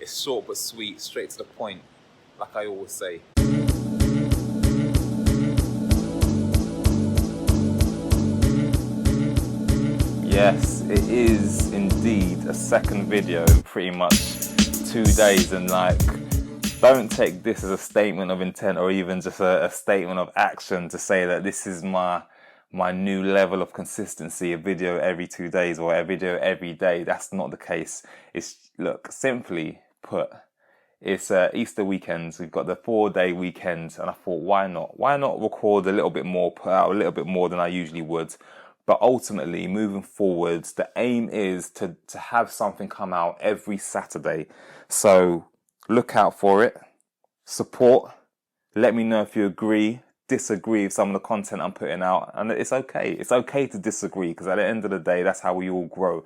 It's short but sweet, straight to the point, like I always say. Yes, it is indeed a second video in pretty much 2 days, and like, don't take this as a statement of intent or even just a statement of action to say that this is my new level of consistency, a video every 2 days or a video every day. That's not the case. It's, look, simply put, it's Easter weekend. We've got the 4-day weekend, and I thought, why not? Why not record a little bit more, put out a little bit more than I usually would? But ultimately, moving forwards, the aim is to have something come out every Saturday. So look out for it. Support. Let me know if you agree, disagree with some of the content I'm putting out. And it's okay. It's okay to disagree, because at the end of the day, that's how we all grow.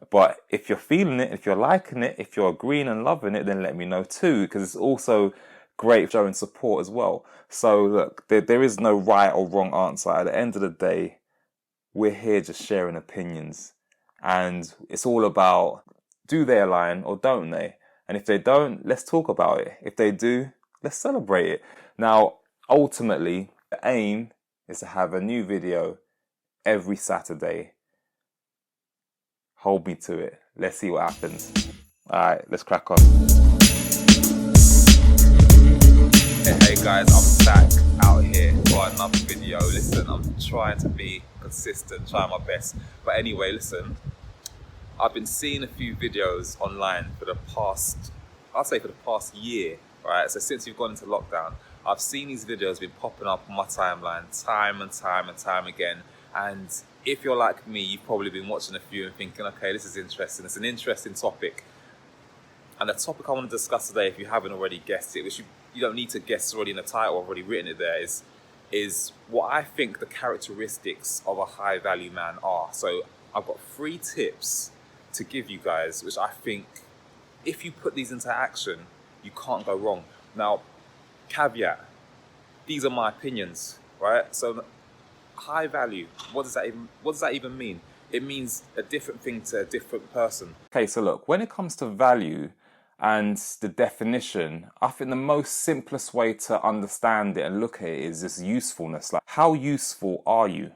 But if you're feeling it, if you're liking it, if you're agreeing and loving it, then let me know too, because it's also great showing support as well. So look, there is no right or wrong answer. At the end of the day, we're here just sharing opinions, and it's all about, do they align or don't they? And if they don't, let's talk about it. If they do, let's celebrate it. Now, ultimately, the aim is to have a new video every Saturday. Hold me to it. Let's see what happens. All right, let's crack on. Hey guys, I'm back out here for another video. Listen, I'm trying to be consistent, trying my best. But anyway, listen, I've been seeing a few videos online for the past, I'll say for the past year, right? So since we've gone into lockdown, I've seen these videos been popping up on my timeline time and time again. And if you're like me, you've probably been watching a few and thinking, okay, this is interesting. It's an interesting topic. And the topic I want to discuss today, if you haven't already guessed it, which you don't need to guess, it's already in the title, I've already written it there, is what I think the characteristics of a high value man are. So I've got 3 tips to give you guys, which I think if you put these into action, you can't go wrong. Now, caveat, these are my opinions, right? So high value, what does that even mean? It means a different thing to a different person. Okay, so look, when it comes to value and the definition, I think the most simplest way to understand it and look at it is this usefulness. Like, how useful are you?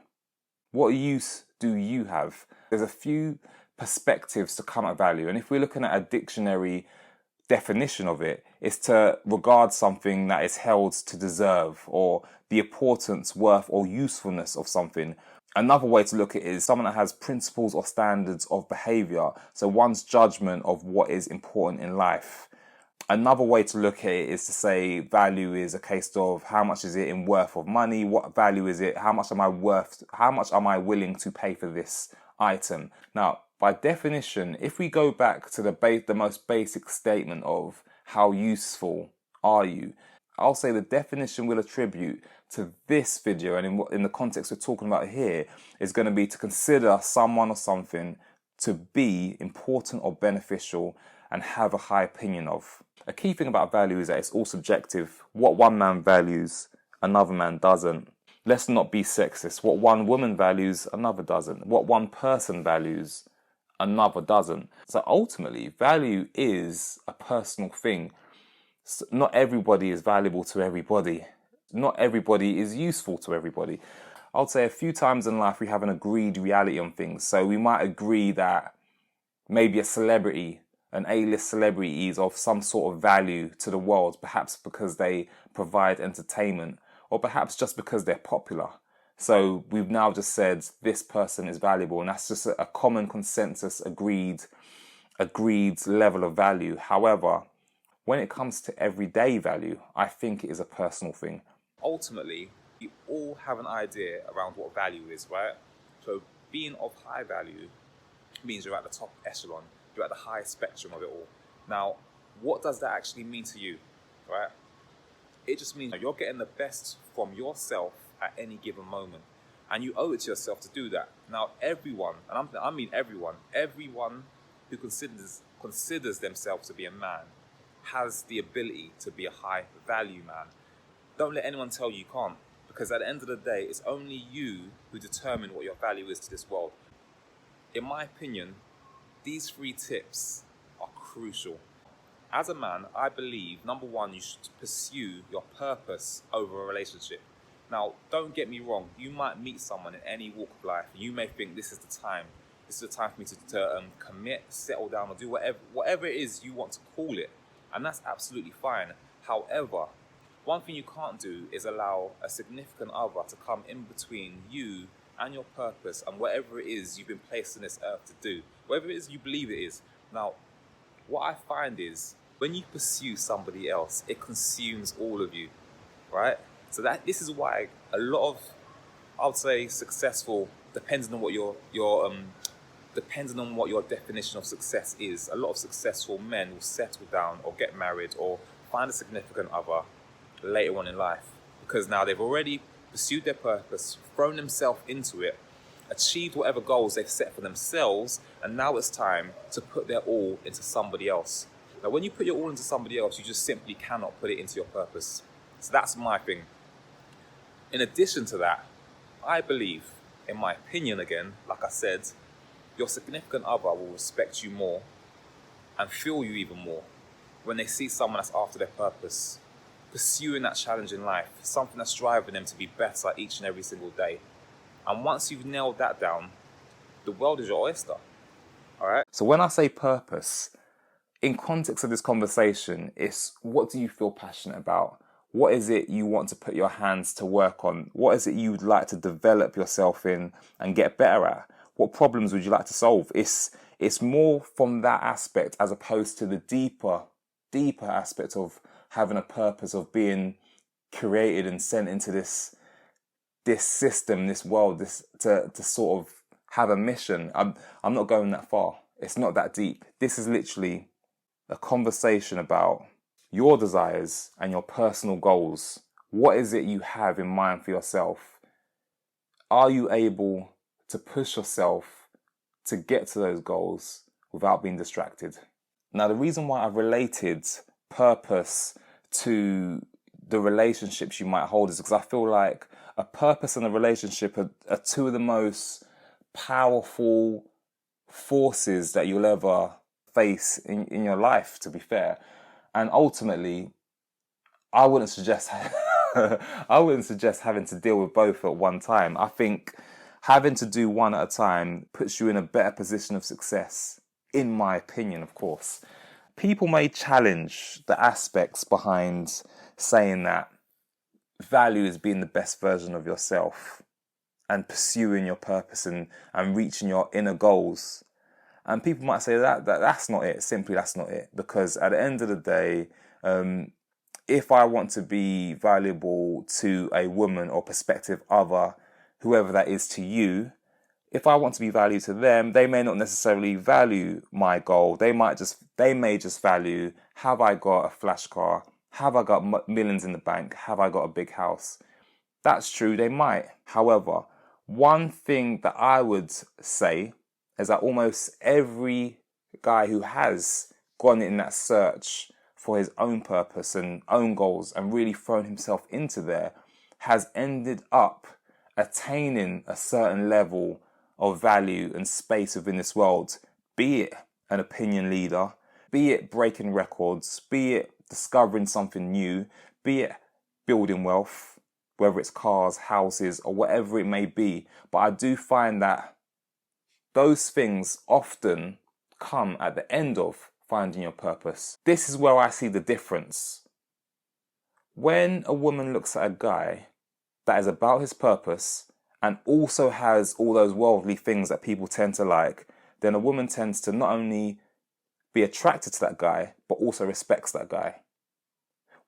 What use do you have? There's a few perspectives to come at value, and if we're looking at a dictionary definition of it, is to regard something that is held to deserve, or the importance, worth, or usefulness of something. Another way to look at it is someone that has principles or standards of behavior, so one's judgment of what is important in life. Another way to look at it is to say value is a case of how much is it in worth of money, what value is it, how much am I willing to pay for this item. Now, by definition, if we go back to the most basic statement of how useful are you, I'll say the definition we'll attribute to this video, and in the context we're talking about here, is going to be to consider someone or something to be important or beneficial and have a high opinion of. A key thing about value is that it's all subjective. What one man values, another man doesn't. Let's not be sexist. What one woman values, another doesn't. What one person values, another doesn't. So ultimately, value is a personal thing. Not everybody is valuable to everybody. Not everybody is useful to everybody. I would say a few times in life we have an agreed reality on things. So we might agree that maybe a celebrity, an A-list celebrity, is of some sort of value to the world, perhaps because they provide entertainment, or perhaps just because they're popular. So we've now just said this person is valuable, and that's just a common consensus, agreed level of value. However, when it comes to everyday value, I think it is a personal thing. Ultimately, we all have an idea around what value is, right? So being of high value means you're at the top echelon, you're at the highest spectrum of it all. Now, what does that actually mean to you, right? It just means you're getting the best from yourself at any given moment, and you owe it to yourself to do that. Now, everyone, and I mean everyone who considers themselves to be a man has the ability to be a high value man. Don't let anyone tell you can't, because at the end of the day, it's only you who determine what your value is to this world. In my opinion, these 3 tips are crucial. As a man, I believe, number one, you should pursue your purpose over a relationship. Now, don't get me wrong, you might meet someone in any walk of life, and you may think this is the time. This is the time for me to commit, settle down, or do whatever it is you want to call it. And that's absolutely fine. However, one thing you can't do is allow a significant other to come in between you and your purpose and whatever it is you've been placed on this earth to do, whatever it is you believe it is. Now, what I find is when you pursue somebody else, it consumes all of you, right? So this is why a lot of, I would say, successful, depending on what depending on what your definition of success is, a lot of successful men will settle down or get married or find a significant other later on in life, because now they've already pursued their purpose, thrown themselves into it, achieved whatever goals they've set for themselves, and now it's time to put their all into somebody else. Now, when you put your all into somebody else, you just simply cannot put it into your purpose. So that's my thing. In addition to that, I believe, in my opinion again, like I said, your significant other will respect you more and feel you even more when they see someone that's after their purpose, pursuing that challenge in life, something that's driving them to be better each and every single day. And once you've nailed that down, the world is your oyster. All right? So when I say purpose, in context of this conversation, it's what do you feel passionate about? What is it you want to put your hands to work on? What is it you would like to develop yourself in and get better at? What problems would you like to solve? It's more from that aspect as opposed to the deeper aspect of having a purpose, of being created and sent into this system, this world, to sort of have a mission. I'm not going that far. It's not that deep. This is literally a conversation about your desires and your personal goals. What is it you have in mind for yourself? Are you able to push yourself to get to those goals without being distracted? Now, the reason why I've related purpose to the relationships you might hold is because I feel like a purpose and a relationship are two of the most powerful forces that you'll ever face in your life, to be fair. And ultimately, I wouldn't suggest having to deal with both at one time. I think having to do one at a time puts you in a better position of success, in my opinion, of course. People may challenge the aspects behind saying that value is being the best version of yourself and pursuing your purpose and reaching your inner goals. And people might say that's not it. Simply, that's not it. Because at the end of the day, if I want to be valuable to a woman or prospective other, whoever that is to you, if I want to be valued to them, they may not necessarily value my goal. They may just value, have I got a flash car? Have I got millions in the bank? Have I got a big house? That's true, they might. However, one thing that I would say is that almost every guy who has gone in that search for his own purpose and own goals and really thrown himself into there has ended up attaining a certain level of value and space within this world, be it an opinion leader, be it breaking records, be it discovering something new, be it building wealth, whether it's cars, houses, or whatever it may be. But I do find that those things often come at the end of finding your purpose. This is where I see the difference. When a woman looks at a guy that is about his purpose and also has all those worldly things that people tend to like, then a woman tends to not only be attracted to that guy, but also respects that guy.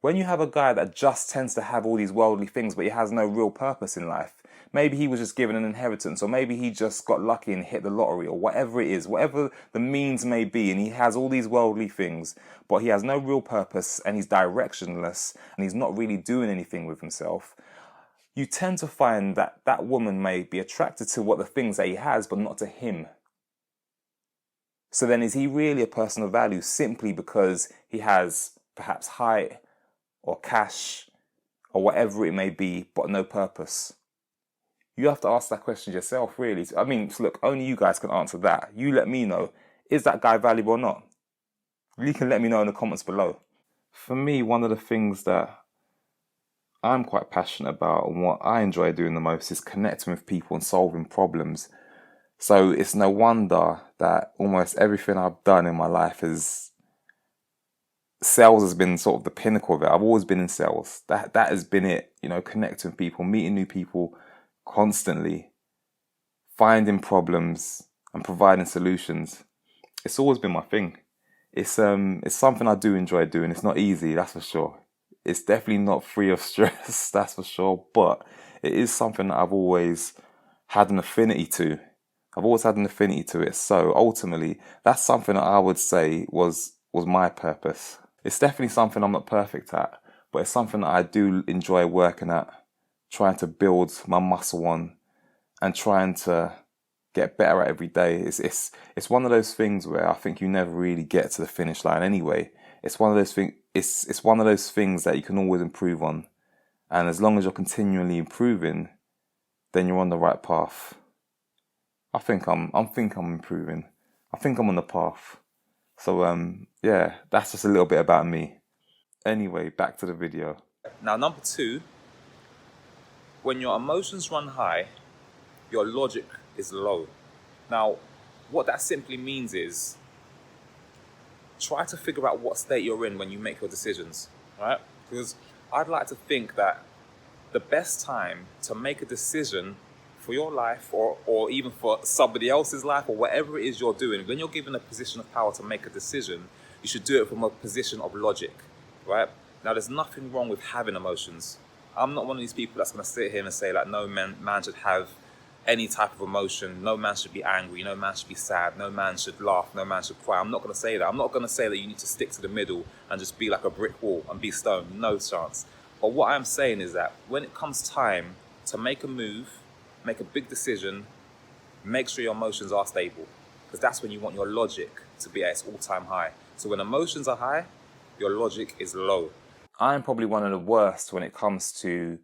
When you have a guy that just tends to have all these worldly things, but he has no real purpose in life, maybe he was just given an inheritance, or maybe he just got lucky and hit the lottery, or whatever it is, whatever the means may be, and he has all these worldly things, but he has no real purpose, and he's directionless, and he's not really doing anything with himself, you tend to find that that woman may be attracted to what the things that he has, but not to him. So then is he really a person of value simply because he has perhaps height or cash or whatever it may be, but no purpose? You have to ask that question yourself, really. I mean, look, only you guys can answer that. You let me know, is that guy valuable or not? You can let me know in the comments below. For me, one of the things that I'm quite passionate about and what I enjoy doing the most is connecting with people and solving problems. So it's no wonder that almost everything I've done in my life is sales has been sort of the pinnacle of it. I've always been in sales. That has been it, connecting with people, meeting new people constantly, finding problems and providing solutions. It's always been my thing. It's something I do enjoy doing. It's not easy, that's for sure. It's definitely not free of stress, that's for sure. But it is something that I've always had an affinity to. I've always had an affinity to it. So ultimately, that's something that I would say was my purpose. It's definitely something I'm not perfect at, but it's something that I do enjoy working at, trying to build my muscle on, and trying to get better at every day. It's one of those things where I think you never really get to the finish line anyway. It's one of those things. It's one of those things that you can always improve on, and as long as you're continually improving, then you're on the right path. I think I'm improving. I think I'm on the path. So yeah, that's just a little bit about me. Anyway, back to the video. Now, number 2, when your emotions run high, your logic is low. Now, what that simply means is try to figure out what state you're in when you make your decisions, right? Because I'd like to think that the best time to make a decision for your life or even for somebody else's life or whatever it is you're doing, when you're given a position of power to make a decision, you should do it from a position of logic, right? Now, there's nothing wrong with having emotions. I'm not one of these people that's going to sit here and say, like, no man should have any type of emotion. No man should be angry. No man should be sad. No man should laugh. No man should cry. I'm not going to say that. I'm not going to say that you need to stick to the middle and just be like a brick wall and be stone. No chance. But what I'm saying is that when it comes time to make a move, make a big decision, make sure your emotions are stable, because that's when you want your logic to be at its all-time high. So when emotions are high, your logic is low. I'm probably one of the worst when it comes to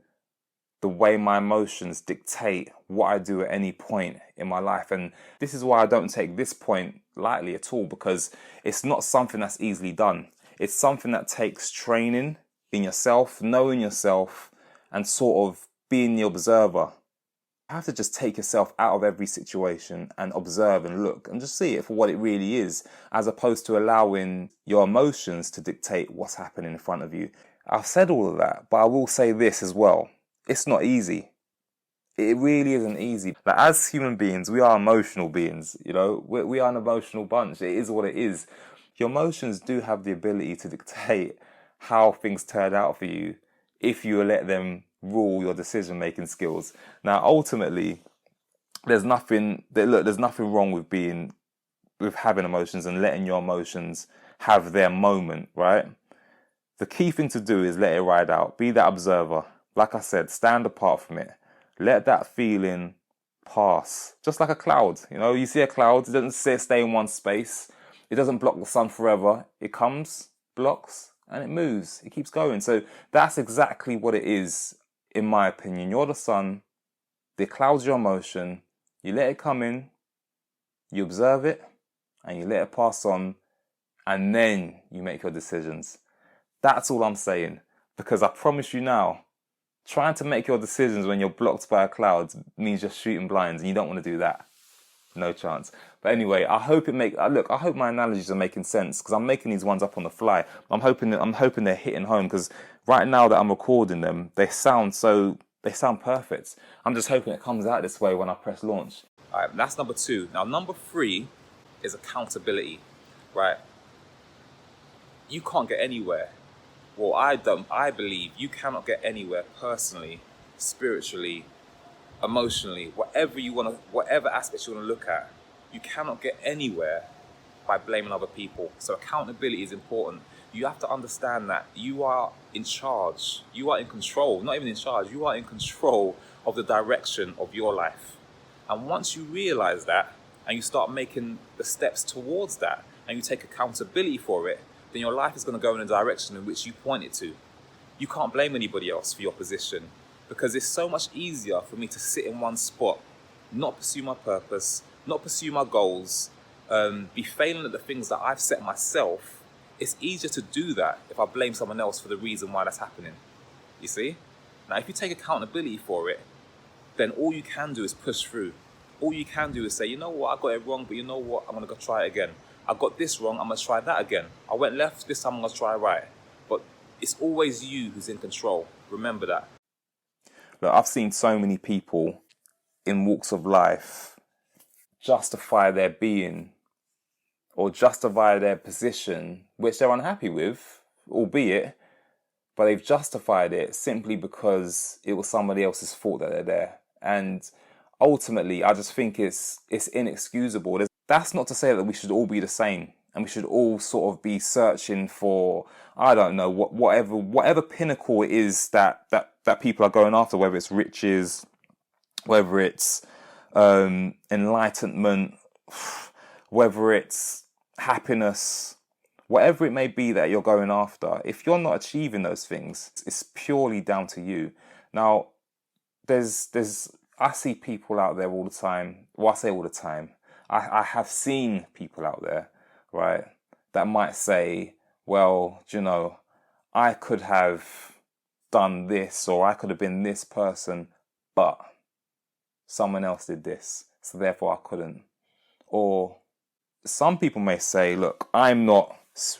the way my emotions dictate what I do at any point in my life. And this is why I don't take this point lightly at all, because it's not something that's easily done. It's something that takes training in yourself, knowing yourself, and sort of being the observer. You have to just take yourself out of every situation and observe and look and just see it for what it really is, as opposed to allowing your emotions to dictate what's happening in front of you. I've said all of that, but I will say this as well. It's not easy. It really isn't easy. Like, as human beings, we are emotional beings, we are an emotional bunch. It is what it is. Your emotions do have the ability to dictate how things turn out for you if you let them rule your decision-making skills. Now, ultimately, there's nothing wrong with having emotions and letting your emotions have their moment, right? The key thing to do is let it ride out. Be that observer. Like I said, stand apart from it. Let that feeling pass. Just like a cloud. You see a cloud, it doesn't stay in one space. It doesn't block the sun forever. It comes, blocks, and it moves. It keeps going. So that's exactly what it is, in my opinion. You're the sun. The cloud's your emotion. You let it come in. You observe it. And you let it pass on. And then you make your decisions. That's all I'm saying. Because I promise you now, trying to make your decisions when you're blocked by a cloud means you're shooting blinds, and you don't want to do that. No chance. But anyway, I hope my analogies are making sense, because I'm making these ones up on the fly. I'm hoping they're hitting home, because right now that I'm recording them, they sound perfect. I'm just hoping it comes out this way when I press launch. All right, that's number 2. Now, number 3 is accountability, right? You can't get anywhere. Well, I believe you cannot get anywhere personally, spiritually, emotionally, whatever aspects you want to look at, you cannot get anywhere by blaming other people. So accountability is important. You have to understand that you are in charge. You are in control. Not even in charge. You are in control of the direction of your life. And once you realize that and you start making the steps towards that and you take accountability for it, then your life is going to go in a direction in which you point it to. You can't blame anybody else for your position, because it's so much easier for me to sit in one spot, not pursue my purpose, not pursue my goals, be failing at the things that I've set myself, it's easier to do that if I blame someone else for the reason why that's happening. You see? Now, if you take accountability for it, then all you can do is push through. All you can do is say, you know what, I got it wrong, but you know what, I'm going to go try it again. I got this wrong, I'm going to try that again. I went left, this time I'm going to try right. But it's always you who's in control. Remember that. Look, I've seen so many people in walks of life justify their being or justify their position, which they're unhappy with, albeit, but they've justified it simply because it was somebody else's fault that they're there. And ultimately, I just think it's inexcusable. That's not to say that we should all be the same and we should all sort of be searching for, I don't know, whatever pinnacle it is that people are going after, whether it's riches, whether it's enlightenment, whether it's happiness, whatever it may be that you're going after. If you're not achieving those things, it's purely down to you. Now, I see people out there all the time. Well, I say all the time. I have seen people out there, right, that might say, well, you know, I could have done this or I could have been this person, but someone else did this, so therefore I couldn't. Or some people may say, look, I'm not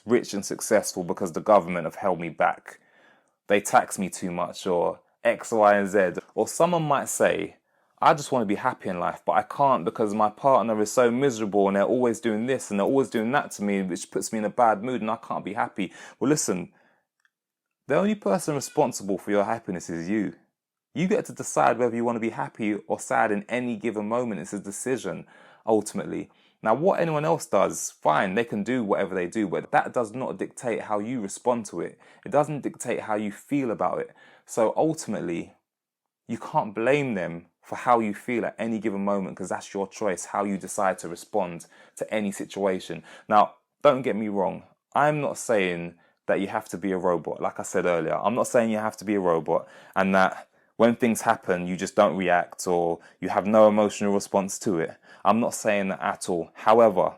rich and successful because the government have held me back. They tax me too much, or X, Y, and Z. Or someone might say, I just want to be happy in life, but I can't because my partner is so miserable and they're always doing this and they're always doing that to me, which puts me in a bad mood and I can't be happy. Well, listen, the only person responsible for your happiness is you. You get to decide whether you want to be happy or sad in any given moment. It's a decision, ultimately. Now, what anyone else does, fine, they can do whatever they do, but that does not dictate how you respond to it. It doesn't dictate how you feel about it. So ultimately, you can't blame them for how you feel at any given moment, because that's your choice, how you decide to respond to any situation. Now, don't get me wrong. I'm not saying that you have to be a robot. Like I said earlier, I'm not saying you have to be a robot and that when things happen, you just don't react or you have no emotional response to it. I'm not saying that at all. However,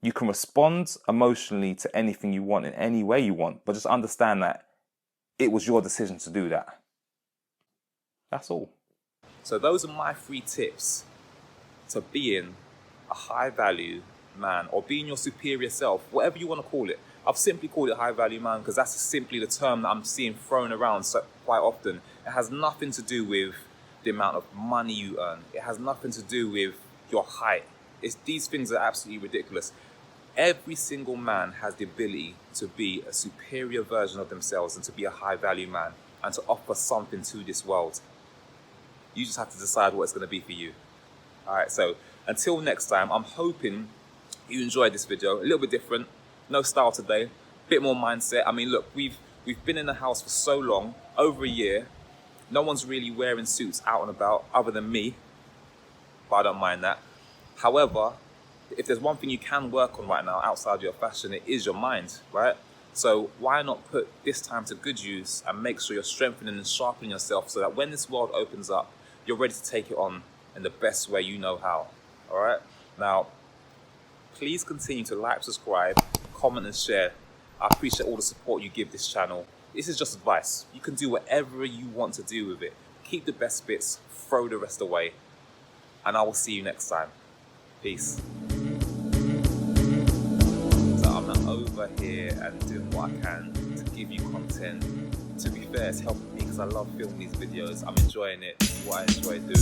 you can respond emotionally to anything you want in any way you want, but just understand that it was your decision to do that. That's all. So those are my 3 tips to being a high value man or being your superior self, whatever you want to call it. I've simply called it high value man because that's simply the term that I'm seeing thrown around so quite often. It has nothing to do with the amount of money you earn. It has nothing to do with your height. These things are absolutely ridiculous. Every single man has the ability to be a superior version of themselves and to be a high value man and to offer something to this world. You just have to decide what it's going to be for you. All right, so until next time, I'm hoping you enjoyed this video. A little bit different, no style today, a bit more mindset. I mean, look, we've been in the house for so long, over a year. No one's really wearing suits out and about other than me, but I don't mind that. However, if there's one thing you can work on right now outside your fashion, it is your mind, right? So why not put this time to good use and make sure you're strengthening and sharpening yourself so that when this world opens up, you're ready to take it on in the best way you know how, all right? Now, please continue to like, subscribe, comment and share. I appreciate all the support you give this channel. This is just advice. You can do whatever you want to do with it. Keep the best bits, throw the rest away, and I will see you next time. Peace. So I'm not over here and doing what I can to give you content. To be fair, it's helping me because I love filming these videos. I'm enjoying it. It's what I enjoy doing.